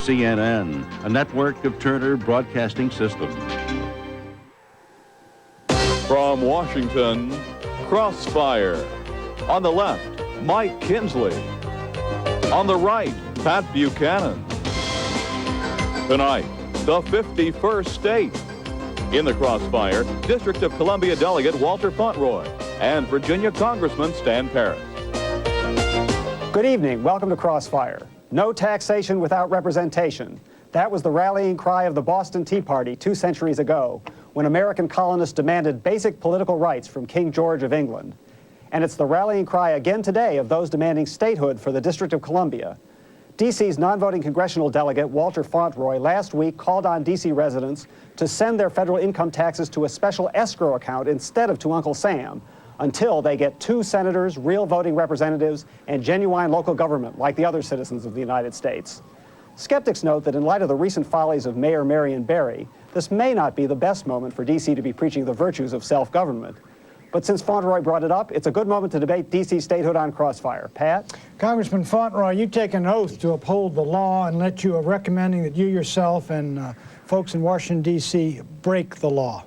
CNN, a network of Turner Broadcasting System. From Washington, Crossfire. On the left, Mike Kinsley. On the right, Pat Buchanan. Tonight, the 51st state. In the Crossfire, District of Columbia Delegate Walter Fauntleroy and Virginia Congressman Stan Paris. Good evening. Welcome to Crossfire. No taxation without representation. That was the rallying cry of the Boston Tea Party 2 centuries ago, when American colonists demanded basic political rights from King George of England. And it's the rallying cry again today of those demanding statehood for the District of Columbia. D.C.'s non-voting congressional delegate Walter Fauntleroy last week called on D.C. residents to send their federal income taxes to a special escrow account instead of to Uncle Sam, until they get 2 senators, real voting representatives, and genuine local government like the other citizens of the United States. Skeptics note that in light of the recent follies of Mayor Marion Barry, this may not be the best moment for D.C. to be preaching the virtues of self-government. But since Fauntleroy brought it up, it's a good moment to debate D.C. statehood on Crossfire. Pat? Congressman Fauntleroy, you take an oath to uphold the law and let you are recommending that you yourself and folks in Washington, D.C. break the law.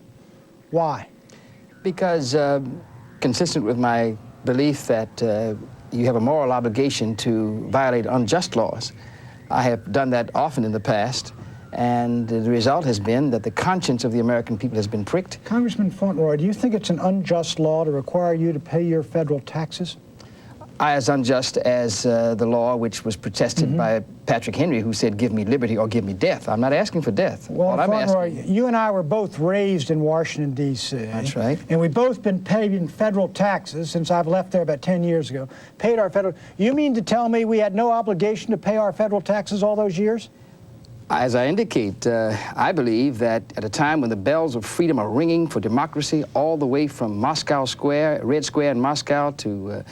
Why? Because consistent with my belief that you have a moral obligation to violate unjust laws. I have done that often in the past, and the result has been that the conscience of the American people has been pricked. Congressman Fauntleroy, do you think it's an unjust law to require you to pay your federal taxes? As unjust as the law which was protested by Patrick Henry, who said, give me liberty or give me death. I'm not asking for death. Well, Fauntleroy, you and I were both raised in Washington, D.C. That's right. And we've both been paying federal taxes since I've left there about 10 years ago. Paid our federal... You mean to tell me we had no obligation to pay our federal taxes all those years? As I indicate, I believe that at a time when the bells of freedom are ringing for democracy all the way from Moscow Square, Red Square in Moscow, to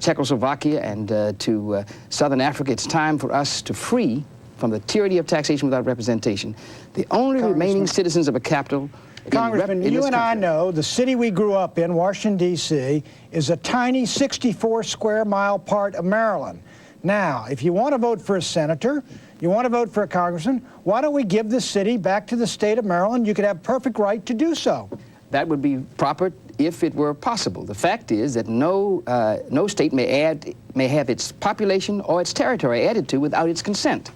Czechoslovakia and to Southern Africa, it's time for us to free from the tyranny of taxation without representation. The only remaining citizens of a capital... Congressman, you and I know the city we grew up in, Washington, D.C., is a tiny 64 square mile part of Maryland. Now, if you want to vote for a senator, you want to vote for a congressman, why don't we give the city back to the state of Maryland? You could have perfect right to do so. That would be proper if it were possible. The fact is that no state may have its population or its territory added to without its consent.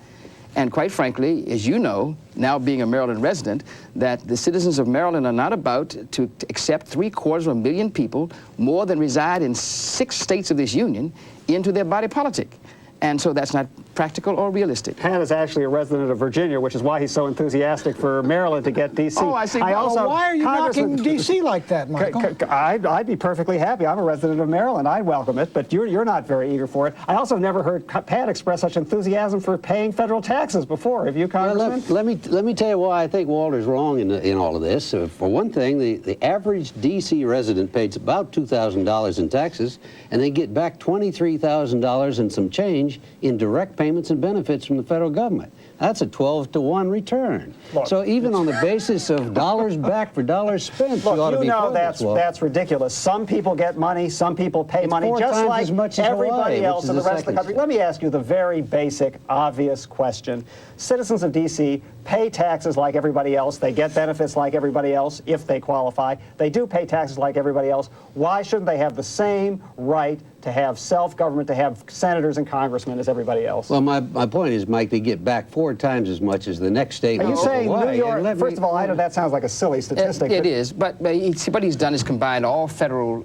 And quite frankly, as you know, now being a Maryland resident, that the citizens of Maryland are not about to accept 750,000 people, more than reside in 6 states of this union, into their body politic. And so that's not practical or realistic. Pat is actually a resident of Virginia, which is why he's so enthusiastic for Maryland to get D.C. Oh, I see. Also, why are you knocking D.C. like that, Michael? I'd be perfectly happy. I'm a resident of Maryland. I'd welcome it, but you're not very eager for it. I also never heard Pat express such enthusiasm for paying federal taxes before. Have you, Congressman? Well, let me tell you why I think Walter's wrong in all of this. For one thing, the average D.C. resident pays about $2,000 in taxes, and they get back $23,000 and some change in direct payments and benefits from the federal government. That's a 12-to-1 return. Look, so even on the basis of dollars back for dollars spent, look, you ought to be know focused. that's ridiculous. Some people get money, some people pay money, just like as much as everybody Hawaii, else in the rest of the country. Let me ask you the very basic, obvious question. Citizens of D.C. pay taxes like everybody else. They get benefits like everybody else if they qualify. They do pay taxes like everybody else. Why shouldn't they have the same right to have self-government, to have senators and congressmen as everybody else? Well, my point is, Mike, they get back 4 times as much as the next state. Are you saying Hawaii, New York? First of all, I know that sounds like a silly statistic. It is, but what he's done is combined all federal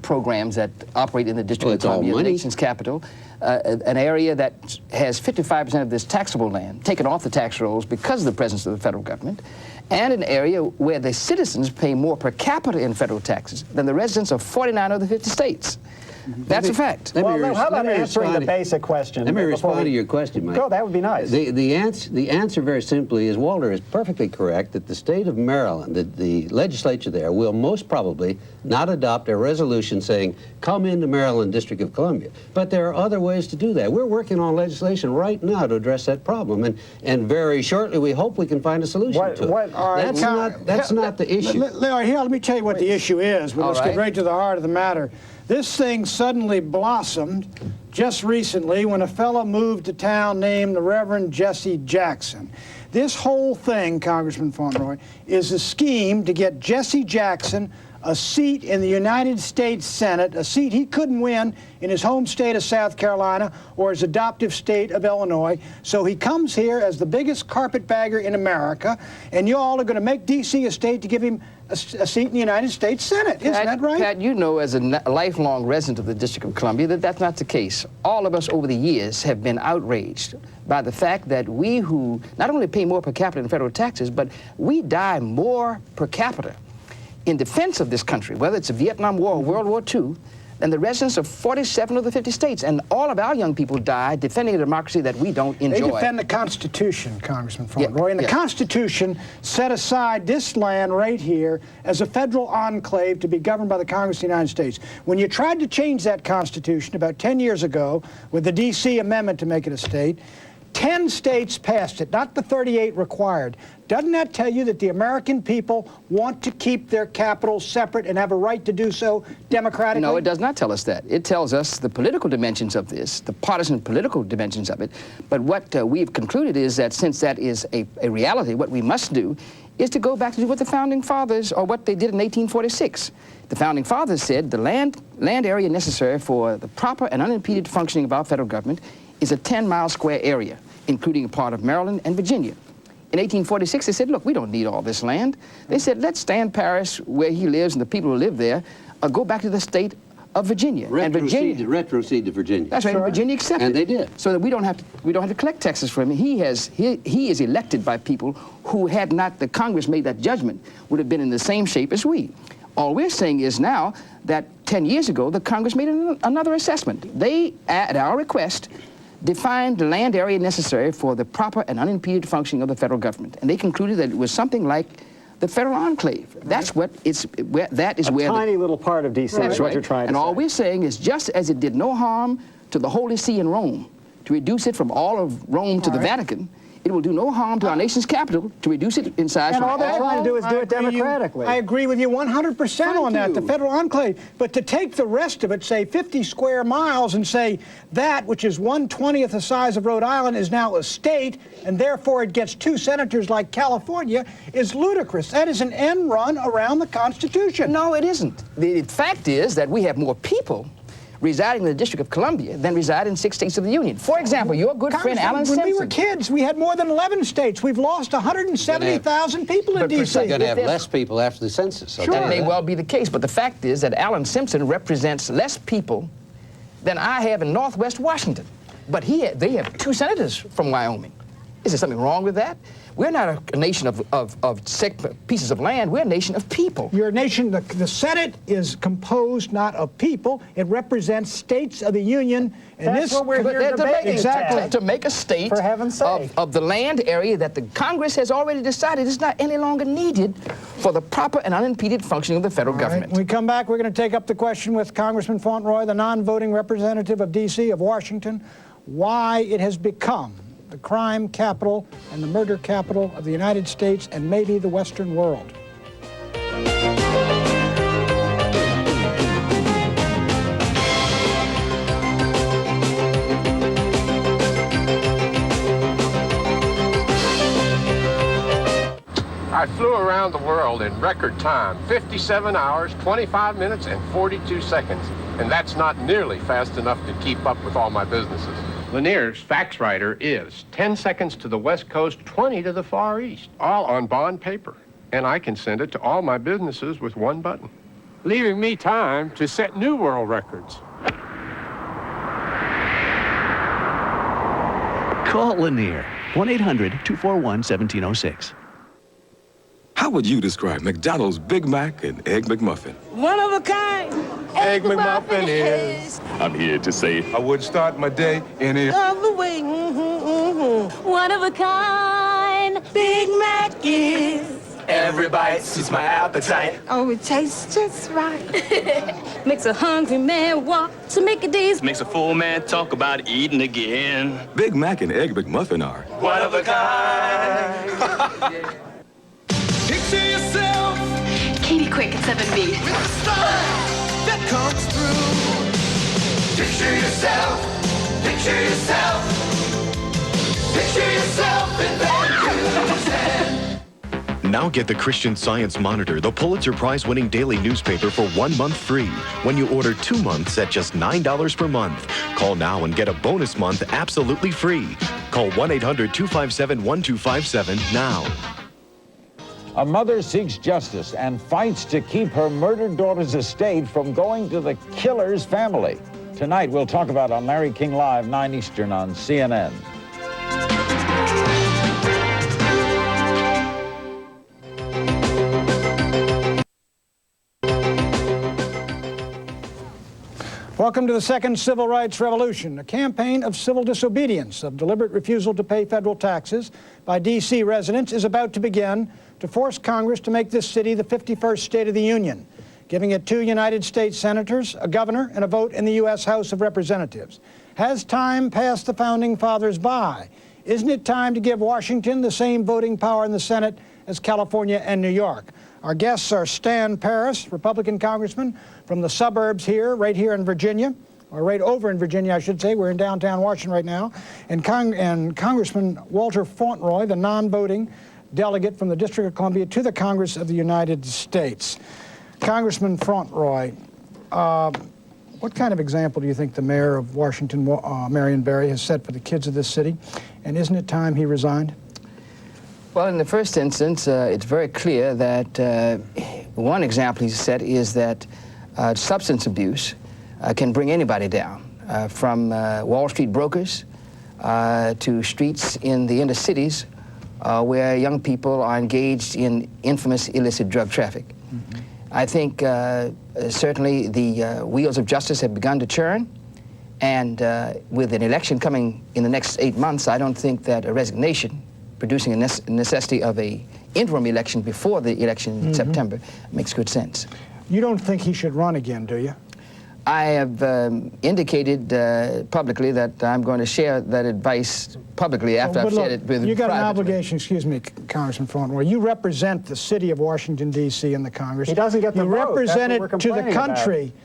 programs that operate in the District of Columbia, the nation's capital, an area that has 55% of this taxable land taken off the tax rolls because of the presence of the federal government, and an area where the citizens pay more per capita in federal taxes than the residents of 49 of the 50 states. That's a fact. Well, how about answering the basic question? Let me respond to your question, Mike. Go, that would be nice. The answer very simply is, Walter is perfectly correct that the state of Maryland, the legislature there, will most probably not adopt a resolution saying, come into Maryland, District of Columbia. But there are other ways to do that. We're working on legislation right now to address that problem, and very shortly we hope we can find a solution to it. That's not the issue. Let me tell you what the issue is, but let's get right to the heart of the matter. This thing suddenly blossomed just recently when a fellow moved to town named the Reverend Jesse Jackson. This whole thing, Congressman Fauntleroy, is a scheme to get Jesse Jackson a seat in the United States Senate, a seat he couldn't win in his home state of South Carolina or his adoptive state of Illinois. So he comes here as the biggest carpetbagger in America, and you all are going to make D.C. a state to give him a seat in the United States Senate. Isn't that right? Pat, you know as a lifelong resident of the District of Columbia that that's not the case. All of us over the years have been outraged by the fact that we who not only pay more per capita in federal taxes, but we die more per capita in defense of this country, whether it's the Vietnam War or World War II, than the residents of 47 of the 50 states. And all of our young people die defending a democracy that we don't enjoy. They defend the Constitution, Congressman Fauntleroy, and the Constitution set aside this land right here as a federal enclave to be governed by the Congress of the United States. When you tried to change that Constitution about 10 years ago with the D.C. amendment to make it a state, 10 states passed it, not the 38 required. Doesn't that tell you that the American people want to keep their capitals separate and have a right to do so democratically? No, it does not tell us that. It tells us the political dimensions of this, the partisan political dimensions of it. But what we've concluded is that since that is a reality, what we must do is to go back to do what the Founding Fathers, or what they did in 1846. The Founding Fathers said the land area necessary for the proper and unimpeded functioning of our federal government is a 10-mile square area, including a part of Maryland and Virginia. In 1846, they said, look, we don't need all this land. They said, let's Stan Paris, where he lives and the people who live there, go back to the state of Virginia. Retrocede to Virginia. That's right, Virginia accepted. And they did. So that we don't have to collect taxes from him. He is elected by people who, had not the Congress made that judgment, would have been in the same shape as we. All we're saying is now that 10 years ago, the Congress made another assessment. They, at our request, defined the land area necessary for the proper and unimpeded functioning of the federal government. And they concluded that it was something like the federal enclave. That's what it's, that is where... A tiny little part of D.C. That's is what right. you're trying to say. And all we're saying is just as it did no harm to the Holy See in Rome to reduce it from all of Rome to the Vatican, it will do no harm to our nation's capital to reduce it in size. And all they're trying to do is do it democratically. I agree with you 100% on that, the federal enclave. But to take the rest of it, say 50 square miles, and say that, which is 1/20th the size of Rhode Island, is now a state, and therefore it gets 2 senators like California, is ludicrous. That is an end run around the Constitution. No, it isn't. The fact is that we have more people residing in the District of Columbia than reside in 6 states of the Union. For example, your good friend Alan Simpson. When we were kids, we had more than 11 states. We've lost 170,000 people in D.C. You're going to have less people after the census. Sure. That may well be the case, but the fact is that Alan Simpson represents less people than I have in Northwest Washington. But they have 2 senators from Wyoming. Is there something wrong with that? We're not a nation of pieces of land. We're a nation of people. Your nation, the Senate is composed not of people. It represents states of the Union. And That's what we're here debating. Exactly. To make a state, for heaven's sake, of the land area that the Congress has already decided is not any longer needed for the proper and unimpeded functioning of the federal government. When we come back, we're going to take up the question with Congressman Fauntleroy, the non-voting representative of D.C., of Washington, why it has become the crime capital and the murder capital of the United States and maybe the Western world. I flew around the world in record time, 57 hours, 25 minutes, and 42 seconds. And that's not nearly fast enough to keep up with all my businesses. Lanier's fax writer is 10 seconds to the West Coast, 20 to the Far East, all on bond paper. And I can send it to all my businesses with one button, leaving me time to set new world records. Call Lanier, 1-800-241-1706. How would you describe McDonald's Big Mac and Egg McMuffin? One of a kind. Egg McMuffin is. I'm here to say I would start my day any Other way. One of a kind. Big Mac is. Every bite suits my appetite. Oh, it tastes just right. Makes a hungry man walk to make a day's. Makes a full man talk about eating again. Big Mac and Egg McMuffin are One of a kind. Picture yourself Katie Quick at 7B. with a star that comes through. Picture yourself Picture yourself in Van Duzen's head. Now get the Christian Science Monitor, the Pulitzer Prize-winning daily newspaper for 1 month free when you order 2 months at just $9 per month. Call now and get a bonus month absolutely free. Call 1-800-257-1257 now. A mother seeks justice and fights to keep her murdered daughter's estate from going to the killer's family. Tonight, we'll talk about on Larry King Live, 9 Eastern on CNN. Welcome to the second civil rights revolution, a campaign of civil disobedience, of deliberate refusal to pay federal taxes by D.C. residents is about to begin to force Congress to make this city the 51st State of the Union, giving it 2 United States senators, a governor, and a vote in the U.S. House of Representatives. Has time passed the Founding Fathers by? Isn't it time to give Washington the same voting power in the Senate as California and New York? Our guests are Stan Paris, Republican congressman from the suburbs here, right here in Virginia, or right over in Virginia, I should say. We're in downtown Washington right now. And Congressman Walter Fauntleroy, the non-voting delegate from the District of Columbia to the Congress of the United States. Congressman Fauntleroy, what kind of example do you think the mayor of Washington, Marion Barry, has set for the kids of this city? And isn't it time he resigned? Well, in the first instance, it's very clear that one example he's set is that substance abuse can bring anybody down, from Wall Street brokers to streets in the inner cities where young people are engaged in infamous illicit drug traffic. Mm-hmm. I think certainly the wheels of justice have begun to churn, and with an election coming in the next 8 months, I don't think that a resignation producing a necessity of a interim election before the election in September makes good sense. You don't think he should run again, do you? I have indicated publicly that I'm going to share that advice publicly after I've shared it with you got privately. an obligation, excuse me, Congressman Fauntleroy. You represent the city of Washington, D.C. in the Congress. He doesn't get the vote. You represent That's what it to the country. About.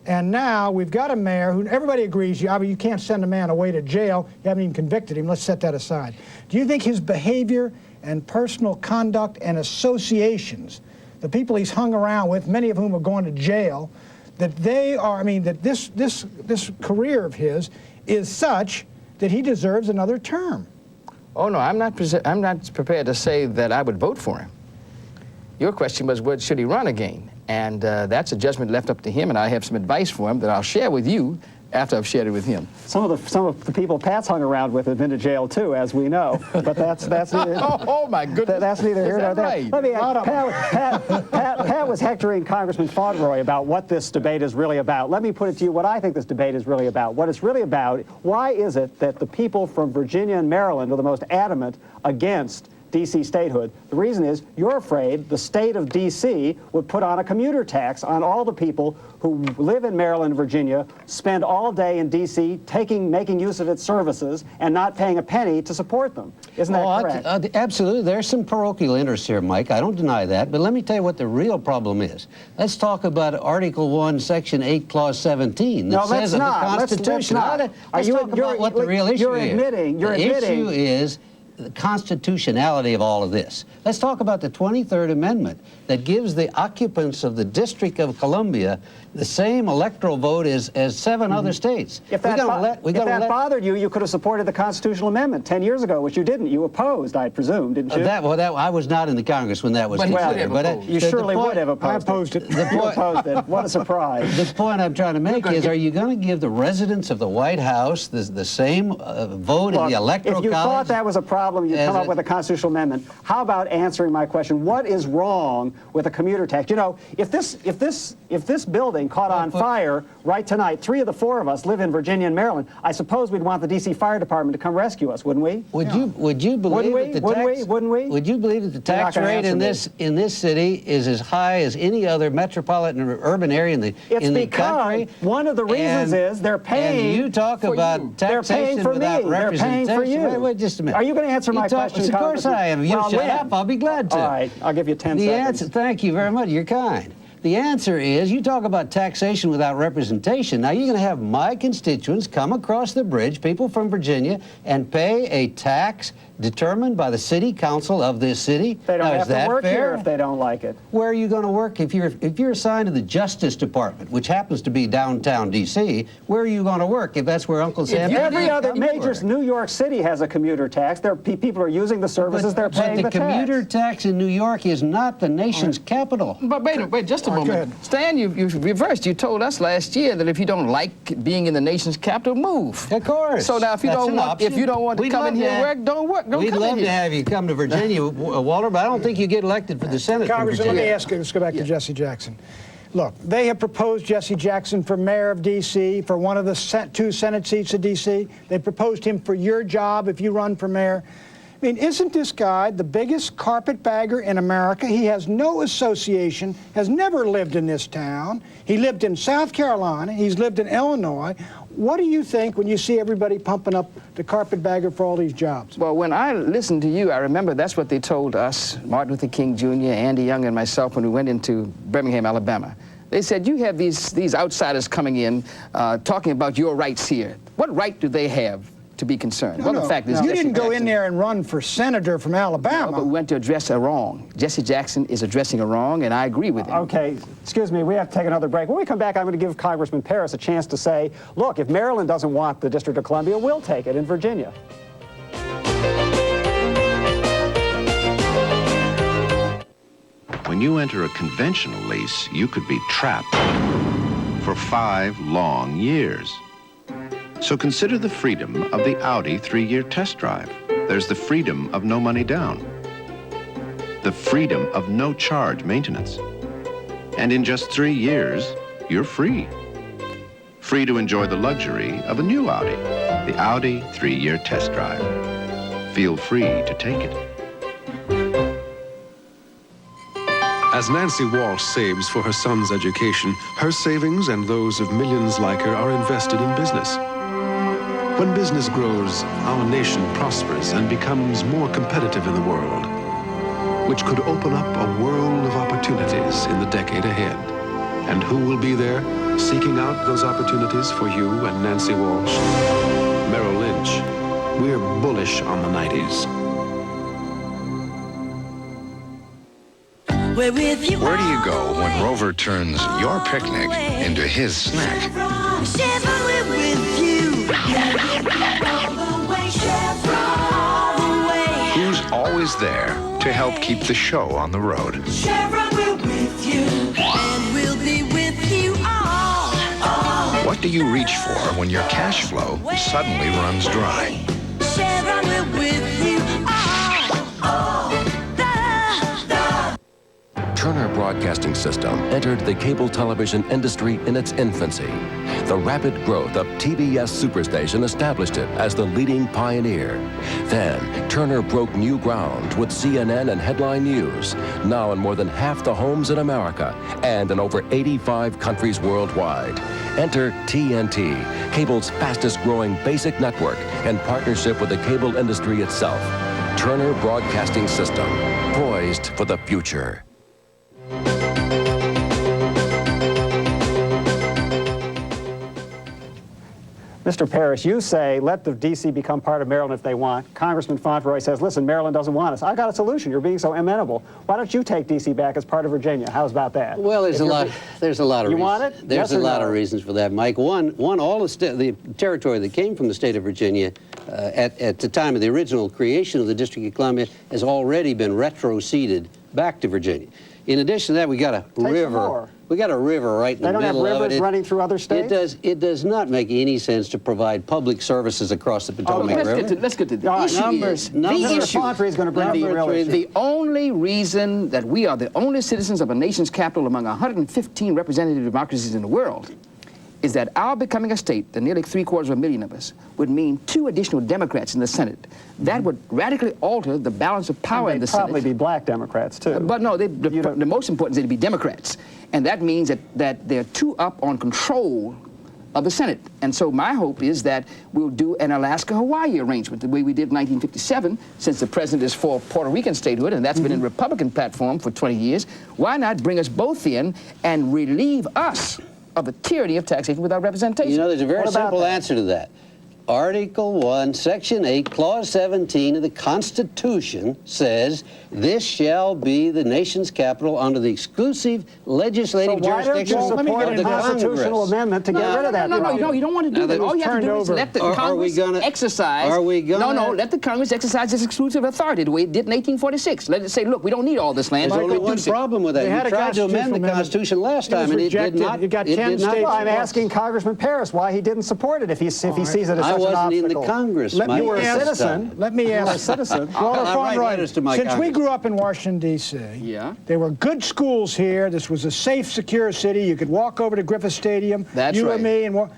And now we've got a mayor who everybody agrees, you can't send a man away to jail. You haven't even convicted him. Let's set that aside. Do you think his behavior and personal conduct and associations, the people he's hung around with, many of whom are going to jail, that they are, that this career of his is such that he deserves another term? Oh no, I'm not prepared to say that I would vote for him. Your question was, should he run again? And that's a judgment left up to him, and I have some advice for him that I'll share with you after I've shared it with him. Some of the people Pat's hung around with have been to jail too, as we know. But that's oh my goodness. That's neither here nor there. Right? Let me Pat was hectoring Congressman Fauntleroy about what this debate is really about. Let me put it to you what I think this debate is really about. What it's really about, why is it that the people from Virginia and Maryland are the most adamant against D.C. statehood? The reason is you're afraid the state of D.C. would put on a commuter tax on all the people who live in Maryland and Virginia, spend all day in D.C. making use of its services and not paying a penny to support them. Isn't that correct? Absolutely. There's some parochial interests here, Mike. I don't deny that. But let me tell you what the real problem is. Let's talk about Article 1, Section 8, Clause 17. That says in the Constitution. Let's talk about what the real issue is. The issue is the constitutionality of all of this. Let's talk about the 23rd Amendment that gives the occupants of the District of Columbia the same electoral vote as 7 other states. If that bothered you, you could have supported the constitutional amendment 10 years ago, which you didn't. You opposed, I presume, didn't you? I was not in the Congress when that was considered. You surely would have opposed I opposed it. You opposed it. What a surprise. The point I'm trying to make is, are you going to give the residents of the White House the same vote in the electoral college? If you thought that was a problem, you'd come up with a constitutional amendment. How about answering my question? What is wrong with a commuter tax? You know, if this building caught on fire right tonight, 3 of the 4 of us live in Virginia and Maryland, I suppose we'd want the D.C. Fire Department to come rescue us, wouldn't we? Would you believe that the tax rate in this city is as high as any other metropolitan or urban area in the country? One of the reasons is they're paying. And you talk about taxation without representation. They're paying for you. Wait just a minute. Are you going to answer my question? Of course I am. You shut up. I'll be glad to. All right. I'll give you 10 seconds. Thank you very much. You're kind. The answer is, you talk about taxation without representation. Now, you're going to have my constituents come across the bridge, people from Virginia, and pay a tax determined by the city council of this city. They don't now, have is that to work fair? here if they don't like it. Where are you going to work? If you're assigned to the Justice Department, which happens to be downtown D.C., where are you going to work if that's where Uncle Sam... Every other major... New York City has a commuter tax. People are using the services, they're paying the tax. But the commuter tax in New York is not the nation's capital. But wait just a moment. Stan, you reversed. You told us last year that if you don't like being in the nation's capital, move. Of course. So now if you don't want to come in here and work, don't work. We'd love to have you come to Virginia, Walter, but I don't think you get elected for the Senate. Congressman, let me ask you, let's go back to Jesse Jackson. Look, they have proposed Jesse Jackson for mayor of D.C., for one of the 2 Senate seats of D.C. They proposed him for your job if you run for mayor. I mean, isn't this guy the biggest carpetbagger in America? He has no association, has never lived in this town. He lived in South Carolina. He's lived in Illinois. What do you think when you see everybody pumping up the carpetbagger for all these jobs? Well, when I listened to you, I remember that's what they told us, Martin Luther King Jr., Andy Young, and myself, when we went into Birmingham, Alabama. They said, you have these outsiders coming in, talking about your rights here. What right do they have to be concerned? The fact is, you didn't go in there and run for senator from Alabama. No, but we went to address a wrong. Jesse Jackson is addressing a wrong, and I agree with him. Okay, excuse me, we have to take another break. When we come back, I'm going to give Congressman Paris a chance to say, look, if Maryland doesn't want the District of Columbia, we'll take it in Virginia. When you enter a conventional lease, you could be trapped for 5 long years. So consider the freedom of the Audi 3-year test drive. There's the freedom of no money down, the freedom of no charge maintenance. And in just 3 years, you're free. Free to enjoy the luxury of a new Audi, the Audi 3-year test drive. Feel free to take it. As Nancy Walsh saves for her son's education, her savings and those of millions like her are invested in business. When business grows, our nation prospers and becomes more competitive in the world, which could open up a world of opportunities in the decade ahead. And who will be there seeking out those opportunities for you and Nancy Walsh? Merrill Lynch. We're bullish on the 90s. Where do you go when Rover turns your picnic into his snack? Chevron, we're with you. Who's always there to help keep the show on the road? Chevron, we're with you. And we'll be with you all. What do you reach for when your cash flow suddenly runs dry? Chevron, we're with you all. Turner Broadcasting System entered the cable television industry in its infancy. The rapid growth of TBS Superstation established it as the leading pioneer. Then, Turner broke new ground with CNN and Headline News, now in more than half the homes in America and in over 85 countries worldwide. Enter TNT, cable's fastest-growing basic network in partnership with the cable industry itself. Turner Broadcasting System, poised for the future. Mr. Parrish, you say, let the D.C. become part of Maryland if they want. Congressman Fauntleroy says, listen, Maryland doesn't want us. I got a solution. You're being so amenable. Why don't you take D.C. back as part of Virginia? How's about that? Well, there's a lot of reasons. You want it? There's a lot of reasons for that, Mike. One, all the territory that came from the state of Virginia at the time of the original creation of the District of Columbia has already been retroceded back to Virginia. In addition to that, we got a river. We got a river right in the middle of it. They don't have rivers running through other states? It does not make any sense to provide public services across the Potomac River. Let's get to the issue. The only reason that we are the only citizens of a nation's capital among 115 representative democracies in the world is that our becoming a state, the nearly 750,000 of us, would mean 2 additional Democrats in the Senate. That would radically alter the balance of power in the Senate. Probably be black Democrats, too. But no, the most important is they'd be Democrats. And that means that they're too up on control of the Senate. And so my hope is that we'll do an Alaska-Hawaii arrangement, the way we did in 1957, since the president is for Puerto Rican statehood, and that's been in Republican platform for 20 years. Why not bring us both in and relieve us of the tyranny of taxation without representation? You know, there's a very simple answer to that. Article 1, Section 8, Clause 17 of the Constitution says this shall be the nation's capital under the exclusive legislative jurisdiction of the Congress. Constitutional amendment to get rid of that. No, you don't want to do that. All you have to do is let the Congress exercise. No, let the Congress exercise its exclusive authority the way it did in 1846. Let it say, look, we don't need all this land. There's only one problem with that. You tried to amend the Constitution last time, and it did not. I'm asking Congressman Paris why he didn't support it if he sees it as such an obstacle. I wasn't in the Congress. You were a citizen. Let me ask. A citizen. Since we grew up in Washington, D.C., there were good schools here. This was a safe, secure city. You could walk over to Griffith Stadium, you and me. And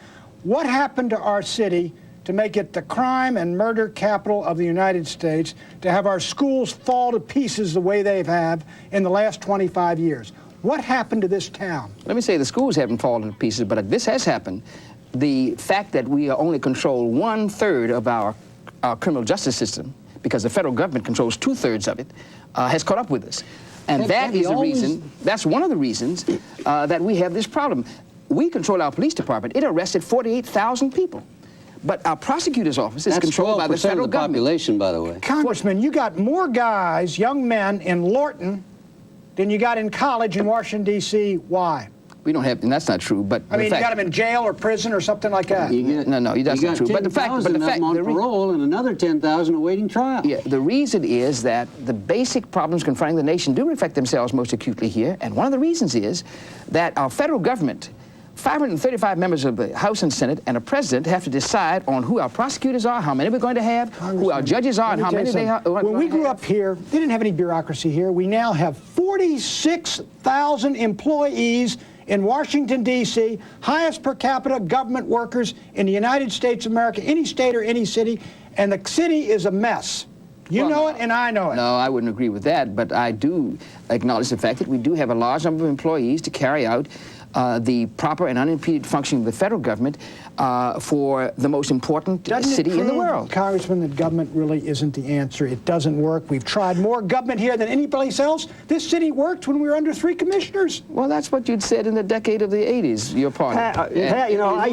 what happened to our city to make it the crime and murder capital of the United States, to have our schools fall to pieces the way they have in the last 25 years? What happened to this town? Let me say the schools haven't fallen to pieces, but this has happened. The fact that we only control 1/3 of our criminal justice system, because the federal government controls 2/3 of it, has caught up with us. And that is the reason, that's one of the reasons that we have this problem. We control our police department. It arrested 48,000 people. But our prosecutor's office is controlled by the federal government. Population, by the way. Congressman, you got more guys, young men, in Lorton than you got in college in Washington, D.C. Why? We don't have, and that's not true. But I mean, you got them in jail or prison or something like that. No, that's not true. But the fact, on parole and another 10,000 awaiting trial. Yeah, the reason is that the basic problems confronting the nation do reflect themselves most acutely here, and one of the reasons is that our federal government, 535 members of the House and Senate and a president have to decide on who our prosecutors are, how many we're going to have, who our judges are, and how many they are. When we grew up here, they didn't have any bureaucracy here. We now have 46,000 employees in Washington, D.C., highest per capita government workers in the United States of America, any state or any city, and the city is a mess. You know it, and I know it. No, I wouldn't agree with that, but I do acknowledge the fact that we do have a large number of employees to carry out the proper and unimpeded functioning of the federal government for the most important city in the world. Congressman, that government really isn't the answer. It doesn't work. We've tried more government here than any place else. This city worked when we were under 3 commissioners. Well, that's what you'd said in the decade of the 80s, your party. Pat, you know, I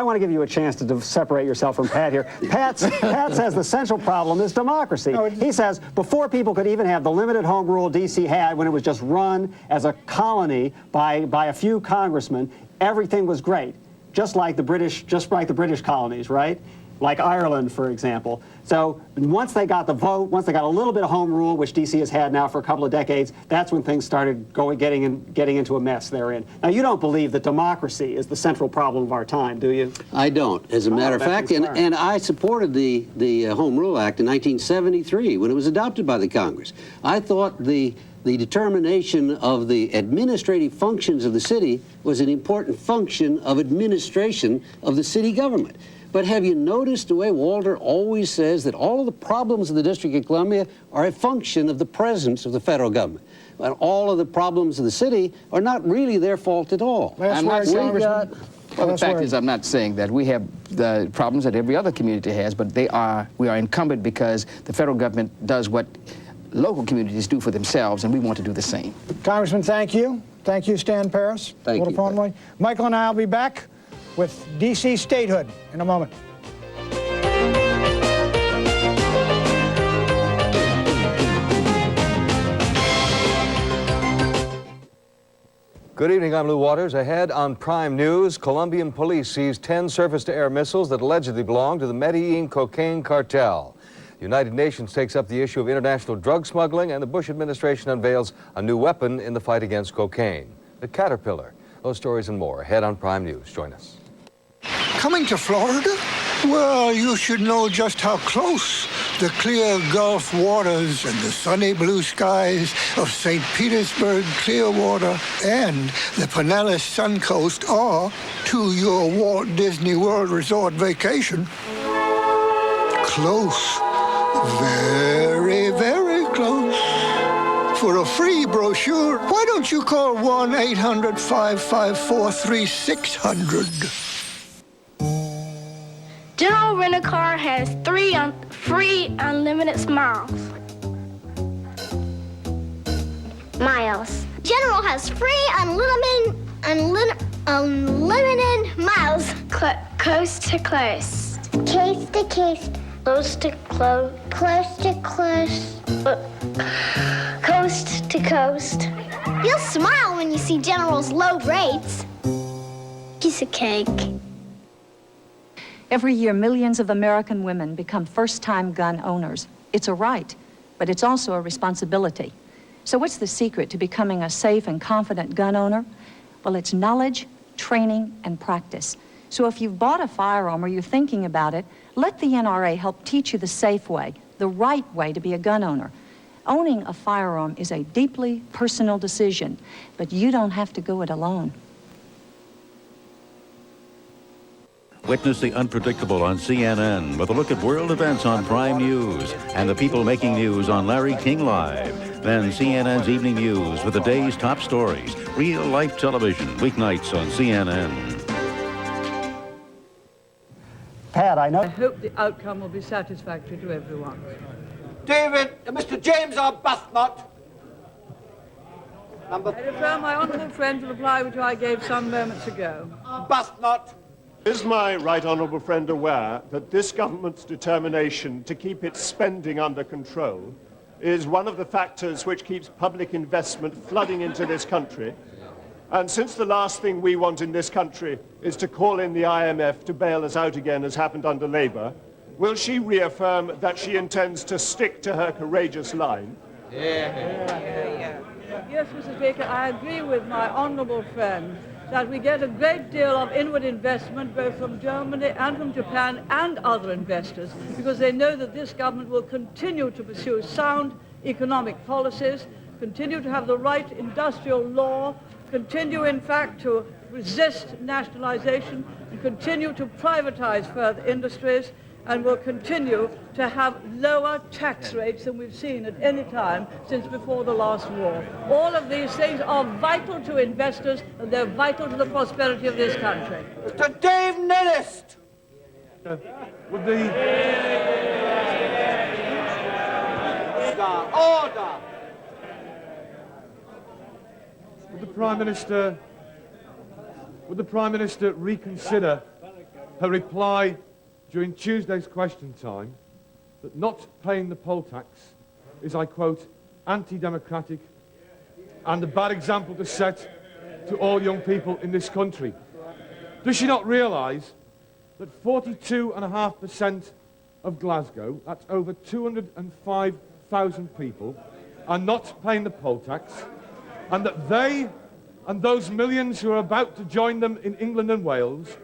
want to give you a chance to separate yourself from Pat here. Pat says the central problem is democracy. He says before people could even have the limited home rule D.C. had, when it was just run as a colony by a few congressmen, everything was great. Just like the British colonies, right? Like Ireland, for example. So once they got the vote, once they got a little bit of home rule, which D.C. has had now for a couple of decades, that's when things started getting into a mess they're in. Now, you don't believe that democracy is the central problem of our time, do you? I don't, as a matter of fact. And I supported the Home Rule Act in 1973 when it was adopted by the Congress. I thought the determination of the administrative functions of the city was an important function of administration of the city government. But have you noticed the way Walter always says that all of the problems of the District of Columbia are a function of the presence of the federal government? And all of the problems of the city are not really their fault at all. I'm not saying that. Well, the fact is, I'm not saying that. We have the problems that every other community has, but we are incumbent because the federal government does what local communities do for themselves, and we want to do the same. Congressman, thank you. Thank you, Stan Paris. Thank you. Michael and I will be back with D.C. statehood in a moment. Good evening, I'm Lou Waters. Ahead on Prime News, Colombian police seized 10 surface-to-air missiles that allegedly belonged to the Medellin cocaine cartel. The United Nations takes up the issue of international drug smuggling, and the Bush administration unveils a new weapon in the fight against cocaine, the Caterpillar. Those stories and more ahead on Prime News. Join us. Coming to Florida? Well, you should know just how close the clear Gulf waters and the sunny blue skies of St. Petersburg, Clearwater, and the Pinellas Suncoast are to your Walt Disney World Resort vacation. Close. Very, very close. For a free brochure, why don't you call 1-800-554-3600? minutes miles. Miles. General has free unlimited miles. Coast to coast. Case to case. Close to close. Close to close. Coast to coast. You'll smile when you see General's low rates. Piece of cake. Every year, millions of American women become first-time gun owners. It's a right, but it's also a responsibility. So what's the secret to becoming a safe and confident gun owner? Well, it's knowledge, training, and practice. So if you've bought a firearm or you're thinking about it, let the NRA help teach you the safe way, the right way to be a gun owner. Owning a firearm is a deeply personal decision, but you don't have to go it alone. Witness the unpredictable on CNN with a look at world events on Prime News and the people making news on Larry King Live. Then CNN's Evening News with the day's top stories. Real-life television, weeknights on CNN. Pat, I know. I hope the outcome will be satisfactory to everyone. David, Mr. James Arbuthnot. I refer my honourable friend to the reply which I gave some moments ago. Arbuthnot. Is my right honourable friend aware that this government's determination to keep its spending under control is one of the factors which keeps public investment flooding into this country? And since the last thing we want in this country is to call in the IMF to bail us out again, as happened under Labour, will she reaffirm that she intends to stick to her courageous line? Yes, Mr. Speaker, I agree with my honourable friend that we get a great deal of inward investment both from Germany and from Japan and other investors because they know that this government will continue to pursue sound economic policies, continue to have the right industrial law, continue in fact to resist nationalization and continue to privatize further industries, and will continue to have lower tax rates than we've seen at any time since before the last war. All of these things are vital to investors, and they're vital to the prosperity of this country. Mr. Dave Nellist. Would the... Order. Would the Prime Minister reconsider her reply during Tuesday's question time that not paying the poll tax is, I quote, anti-democratic and a bad example to set to all young people in this country? Does she not realise that 42.5% of Glasgow, that's over 205,000 people, are not paying the poll tax, and that they and those millions who are about to join them in England and Wales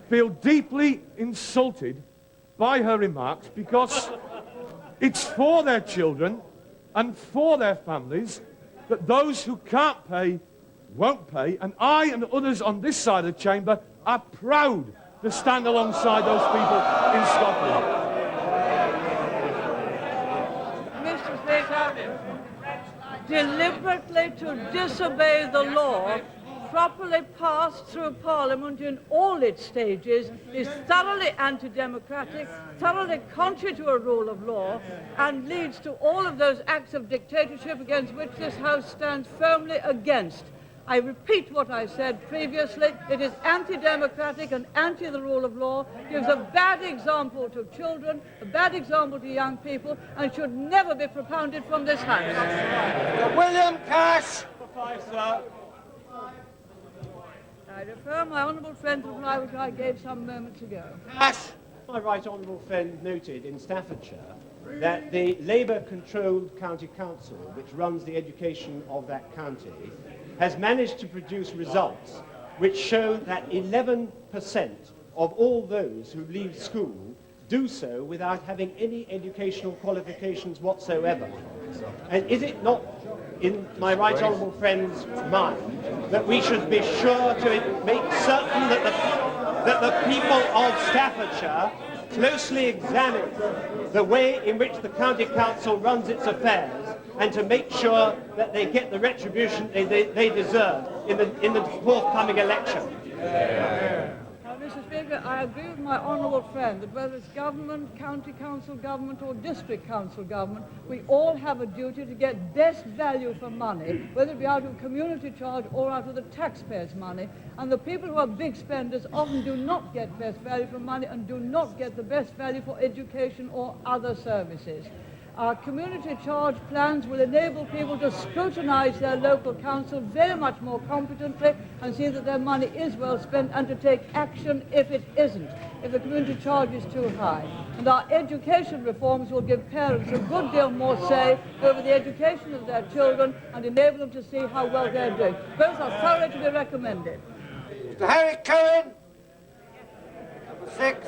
feel deeply insulted by her remarks because it's for their children and for their families that those who can't pay won't pay, and I and others on this side of the chamber are proud to stand alongside those people in Scotland. Mr. Speaker, deliberately to disobey the law properly passed through Parliament in all its stages is thoroughly anti-democratic, thoroughly contrary to a rule of law, and leads to all of those acts of dictatorship against which this House stands firmly against. I repeat what I said previously. It is anti-democratic and anti the rule of law, gives a bad example to children, a bad example to young people, and should never be propounded from this House. William Cash. Sir. I refer my honourable friend to the reply which I gave some moments ago. Cash. My right honourable friend noted in Staffordshire that the Labour-controlled county council, which runs the education of that county, has managed to produce results which show that 11% of all those who leave school do so without having any educational qualifications whatsoever. And is it not in my right honourable friend's mind that we should be sure to make certain that the people of Staffordshire closely examine the way in which the county council runs its affairs, and to make sure that they get the retribution they deserve in the forthcoming election? Mr. Speaker, I agree with my honourable friend that whether it's government, county council government or district council government, we all have a duty to get best value for money, whether it be out of community charge or out of the taxpayers' money. And the people who are big spenders often do not get best value for money and do not get the best value for education or other services. Our community charge plans will enable people to scrutinise their local council very much more competently and see that their money is well spent and to take action if it isn't, if the community charge is too high. And our education reforms will give parents a good deal more say over the education of their children and enable them to see how well they're doing. Both are thoroughly to be recommended. Mr. Harry Cohen, number 6.